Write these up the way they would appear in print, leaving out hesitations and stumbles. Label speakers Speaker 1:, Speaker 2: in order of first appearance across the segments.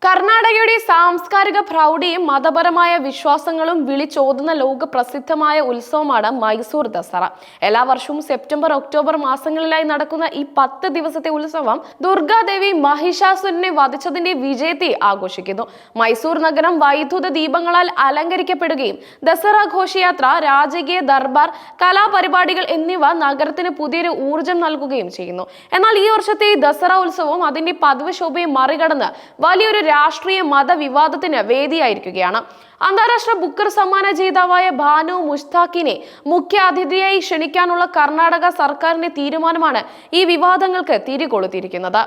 Speaker 1: കർണാടകയുടെ സാംസ്കാരിക പ്രൗഢിയും മതപരമായ വിശ്വാസങ്ങളും വിളിച്ചോതുന്ന ലോക പ്രസിദ്ധമായ ഉത്സവമാണ് മൈസൂർ ദസറ. എല്ലാ വർഷവും സെപ്റ്റംബർ ഒക്ടോബർ മാസങ്ങളിലായി നടക്കുന്ന ഈ 10 ദിവസത്തെ ഉത്സവം ദുർഗാദേവി മഹിഷാസുരനെ വധിച്ചതിന്റെ വിജയത്തെ ആഘോഷിക്കുന്നു. മൈസൂർ നഗരം വൈദ്യുത ദീപങ്ങളാൽ അലങ്കരിക്കപ്പെടുകയും ദസറ ഘോഷയാത്ര, രാജകീയ ദർബാർ, കലാപരിപാടികൾ എന്നിവ നഗരത്തിന് പുതിയൊരു ഊർജം നൽകുകയും ചെയ്യുന്നു. എന്നാൽ ഈ വർഷത്തെ ദസറ ഉത്സവം അതിന്റെ പതിവ് ശോഭയെ മറികടന്ന് വലിയൊരു രാഷ്ട്രീയ മതവിവാദത്തിന് വേദിയായിരിക്കുകയാണ്. അന്താരാഷ്ട്ര ബുക്കർ സമ്മാന ജേതാവായ ബാനു മുഷ്താഖിനെ മുഖ്യാതിഥിയായി ക്ഷണിക്കാനുള്ള കർണാടക സർക്കാരിന്റെ തീരുമാനമാണ് ഈ വിവാദങ്ങൾക്ക് തിരികൊളുത്തിയിരിക്കുന്നത്.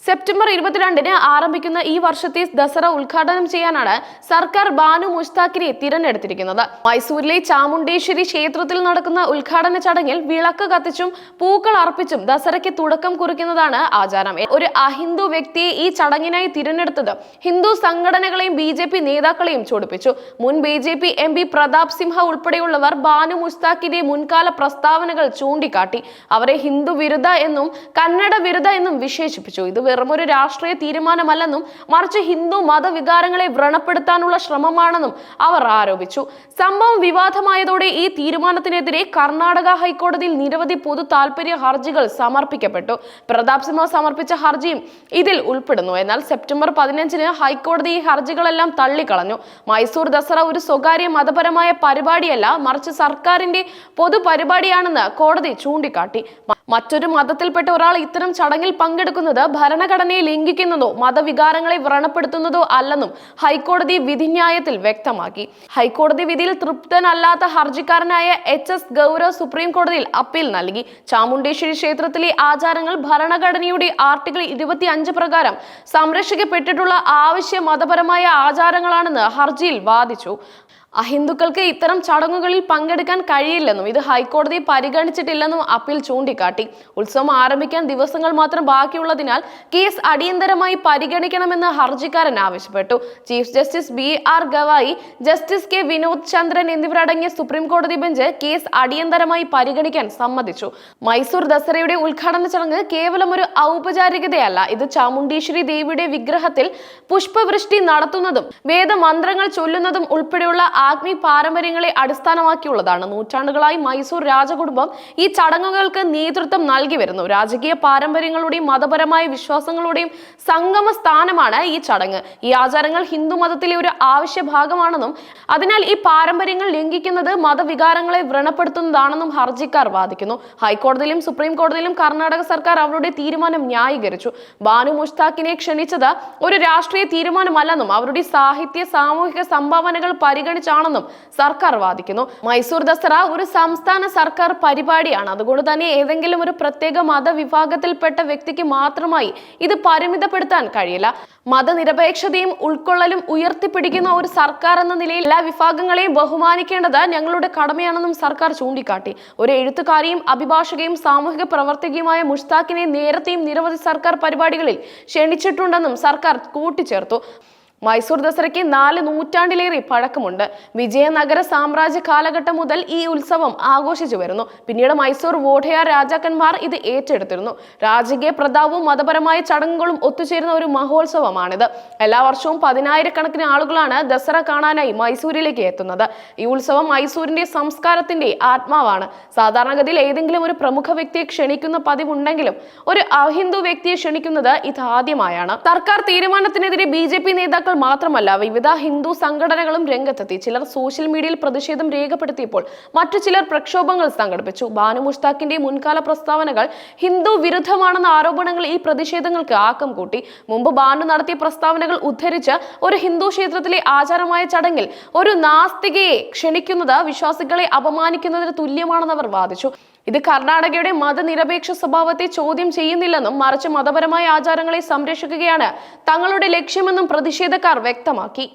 Speaker 1: സെപ്റ്റംബർ 22-ന് ആരംഭിക്കുന്ന ഈ വർഷത്തെ ദസറ ഉദ്ഘാടനം ചെയ്യാനാണ് സർക്കാർ ബാനു മുഷ്താഖിനെ തിരഞ്ഞെടുത്തിരിക്കുന്നത്. മൈസൂരിലെ ചാമുണ്ടേശ്വരി ക്ഷേത്രത്തിൽ നടക്കുന്ന ഉദ്ഘാടന ചടങ്ങിൽ വിളക്ക് കത്തിച്ചും പൂക്കൾ അർപ്പിച്ചും ദസറയ്ക്ക് തുടക്കം കുറിക്കുന്നതാണ് ആചാരം. ഒരു അഹിന്ദു വ്യക്തിയെ ഈ ചടങ്ങിനായി തിരഞ്ഞെടുത്തത് ഹിന്ദു സംഘടനകളെയും BJP നേതാക്കളെയും ചൊടിപ്പിച്ചു. മുൻ BJP MP പ്രതാപ് സിംഹ ഉൾപ്പെടെയുള്ളവർ ബാനു മുഷ്താഖിന്റെ മുൻകാല പ്രസ്താവനകൾ ചൂണ്ടിക്കാട്ടി അവരെ ഹിന്ദു വിരുദ്ധ എന്നും കന്നഡ വിരുദ്ധ എന്നും വിശേഷിപ്പിച്ചു. ഇത് വെറുമൊരു രാഷ്ട്രീയ തീരുമാനമല്ലെന്നും മറിച്ച് ഹിന്ദു മതവികാരങ്ങളെ വ്രണപ്പെടുത്താനുള്ള ശ്രമമാണെന്നും അവർ ആരോപിച്ചു. സംഭവം വിവാദമായതോടെ ഈ തീരുമാനത്തിനെതിരെ കർണാടക ഹൈക്കോടതിയിൽ നിരവധി പൊതു താൽപര്യ ഹർജികൾ സമർപ്പിക്കപ്പെട്ടു. പ്രതാപ് സിംഹ സമർപ്പിച്ച ഹർജിയും ഇതിൽ ഉൾപ്പെടുന്നു. എന്നാൽ സെപ്റ്റംബർ 15-ന് ഹൈക്കോടതി ഈ ഹർജികളെല്ലാം തള്ളിക്കളഞ്ഞു. മൈസൂർ ദസറ ഒരു സ്വകാര്യ മതപരമായ പരിപാടിയല്ല, മറിച്ച് സർക്കാരിന്റെ പൊതു പരിപാടിയാണെന്ന് കോടതി ചൂണ്ടിക്കാട്ടി. മറ്റൊരു മതത്തിൽപ്പെട്ട ഒരാൾ ഇത്തരം ചടങ്ങിൽ പങ്കെടുക്കുന്നത് ഭരണഘടനയെ ലംഘിക്കുന്നതോ മതവികാരങ്ങളെ വ്രണപ്പെടുത്തുന്നതോ അല്ലെന്നും ഹൈക്കോടതി വിധിന്യായത്തിൽ വ്യക്തമാക്കി. ഹൈക്കോടതി വിധിയിൽ തൃപ്തനല്ലാത്ത ഹർജിക്കാരനായ HS ഗൗരവ് സുപ്രീം കോടതിയിൽ അപ്പീൽ നൽകി. ചാമുണ്ടേശ്വരി ക്ഷേത്രത്തിലെ ആചാരങ്ങൾ ഭരണഘടനയുടെ ആർട്ടിക്കിൾ 25 പ്രകാരം സംരക്ഷിക്കപ്പെട്ടിട്ടുള്ള ആവശ്യ മതപരമായ ആചാരങ്ങളാണെന്ന് ഹർജിയിൽ വാദിച്ചു. അഹിന്ദുക്കൾക്ക് ഇത്തരം ചടങ്ങുകളിൽ പങ്കെടുക്കാൻ കഴിയില്ലെന്നും ഇത് ഹൈക്കോടതി പരിഗണിച്ചിട്ടില്ലെന്നും അപ്പീൽ ചൂണ്ടിക്കാട്ടി. ഉത്സവം ആരംഭിക്കാൻ ദിവസങ്ങൾ മാത്രം ബാക്കിയുള്ളതിനാൽ കേസ് അടിയന്തരമായി പരിഗണിക്കണമെന്ന് ഹർജിക്കാരൻ ആവശ്യപ്പെട്ടു. Chief justice BR Gavai, justice K Vinod Chandran എന്നിവരടങ്ങിയ സുപ്രീം കോടതി ബെഞ്ച് കേസ് അടിയന്തരമായി പരിഗണിക്കാൻ സമ്മതിച്ചു. മൈസൂർ ദസറയുടെ ഉദ്ഘാടന ചടങ്ങ് കേവലം ഒരു ഔപചാരികതയല്ല. ഇത് ചാമുണ്ടേശ്വരി ദേവിയുടെ വിഗ്രഹത്തിൽ പുഷ്പവൃഷ്ടി നടത്തുന്നതും വേദമന്ത്രങ്ങൾ ചൊല്ലുന്നതും ഉൾപ്പെടെയുള്ള ആഗ്മി പാരമ്പര്യങ്ങളെ അടിസ്ഥാനമാക്കിയുള്ളതാണ്. നൂറ്റാണ്ടുകളായി മൈസൂർ രാജകുടുംബം ഈ ചടങ്ങുകൾക്ക് നേതൃത്വം നൽകി വരുന്നു. രാജകീയ പാരമ്പര്യങ്ങളുടെയും മതപരമായ വിശ്വാസങ്ങളുടെയും സംഗമ സ്ഥാനമാണ് ഈ ചടങ്ങ്. ഈ ആചാരങ്ങൾ ഹിന്ദു മതത്തിലെ ഒരു ആവശ്യ ഭാഗമാണെന്നും അതിനാൽ ഈ പാരമ്പര്യങ്ങൾ ലംഘിക്കുന്നത് മതവികാരങ്ങളെ വ്രണപ്പെടുത്തുന്നതാണെന്നും ഹർജിക്കാർ വാദിക്കുന്നു. ഹൈക്കോടതിയിലും സുപ്രീം കോടതിയിലും കർണാടക സർക്കാർ അവരുടെ തീരുമാനം ന്യായീകരിച്ചു. ബാനു മുഷ്താഖിനെ ക്ഷണിച്ചത് ഒരു രാഷ്ട്രീയ തീരുമാനമല്ലെന്നും അവരുടെ സാഹിത്യ സാമൂഹിക സംഭാവനകൾ പരിഗണിച്ചാണെന്നും സർക്കാർ വാദിക്കുന്നു. മൈസൂർ ദസറ ഒരു സംസ്ഥാന സർക്കാർ പരിപാടിയാണ്. അതുകൊണ്ട് തന്നെ ഏതെങ്കിലും ഒരു പ്രത്യേക മതവിഭാഗത്തിൽപ്പെട്ട വ്യക്തിക്ക് മാത്രമായി ഇത് പരിമിതപ്പെടുത്താൻ കഴിയില്ല. മതനിരപേക്ഷതയും ഉൾക്കൊള്ളലും ഉയർത്തിപ്പിടിക്കുന്ന ഒരു സർക്കാർ എന്ന നിലയിൽ എല്ലാ വിഭാഗങ്ങളെയും ബഹുമാനിക്കേണ്ടത് ഞങ്ങളുടെ കടമയാണെന്നും സർക്കാർ ചൂണ്ടിക്കാട്ടി. ഒരു എഴുത്തുകാരിയും അഭിഭാഷകയും സാമൂഹിക പ്രവർത്തകയുമായ മുഷ്താഖിനെ നേരത്തെയും നിരവധി സർക്കാർ പരിപാടികളിൽ ക്ഷണിച്ചിട്ടുണ്ടെന്നും സർക്കാർ കൂട്ടിച്ചേർത്തു. മൈസൂർ ദസറയ്ക്ക് 4 നൂറ്റാണ്ടിലേറെ പഴക്കമുണ്ട്. വിജയനഗര സാമ്രാജ്യ കാലഘട്ടം മുതൽ ഈ ഉത്സവം ആഘോഷിച്ചു വരുന്നു. പിന്നീട് മൈസൂർ വോഡയാർ രാജാക്കന്മാർ ഇത് ഏറ്റെടുത്തിരുന്നു. രാജകീയ പ്രതാപവും മതപരമായ ചടങ്ങുകളും ഒത്തുചേരുന്ന ഒരു മഹോത്സവമാണിത്. എല്ലാ വർഷവും 10,000-കണക്കിന് ആളുകളാണ് ദസറ കാണാനായി മൈസൂരിലേക്ക് എത്തുന്നത്. ഈ ഉത്സവം മൈസൂരിന്റെ സംസ്കാരത്തിന്റെ ആത്മാവാണ്. സാധാരണഗതിയിൽ ഏതെങ്കിലും ഒരു പ്രമുഖ വ്യക്തിയെ ക്ഷണിക്കുന്ന പതിവുണ്ടെങ്കിലും ഒരു അഹിന്ദു വ്യക്തിയെ ക്ഷണിക്കുന്നത് ഇതാദ്യമായാണ്. സർക്കാർ തീരുമാനത്തിനെതിരെ BJP നേതാക്കൾ മാത്രമല്ല, വിവിധ ഹിന്ദു സംഘടനകളും രംഗത്തെത്തി. ചിലർ സോഷ്യൽ മീഡിയയിൽ പ്രതിഷേധം രേഖപ്പെടുത്തിയപ്പോൾ മറ്റു ചിലർ പ്രക്ഷോഭങ്ങൾ സംഘടിപ്പിച്ചു. ബാനു മുഷ്താഖിന്റെ മുൻകാല പ്രസ്താവനകൾ ഹിന്ദു വിരുദ്ധമാണെന്ന ആരോപണങ്ങൾ ഈ പ്രതിഷേധങ്ങൾക്ക് ആക്കം കൂട്ടി. മുമ്പ് ബാനു നടത്തിയ പ്രസ്താവനകൾ ഉദ്ധരിച്ച് ഒരു ഹിന്ദു ക്ഷേത്രത്തിലെ ആചാരമായ ചടങ്ങിൽ ഒരു നാസ്തികയെ ക്ഷണിക്കുന്നത് വിശ്വാസികളെ അപമാനിക്കുന്നതിന് തുല്യമാണെന്ന് അവർ വാദിച്ചു. ഇത് കർണാടകയുടെ മതനിരപേക്ഷ സ്വഭാവത്തെ ചോദ്യം ചെയ്യുന്നില്ലെന്നും മറിച്ച് മതപരമായ ആചാരങ്ങളെ സംരക്ഷിക്കുകയാണ് തങ്ങളുടെ ലക്ഷ്യമെന്നും പ്രതിഷേധക്കാർ വ്യക്തമാക്കി.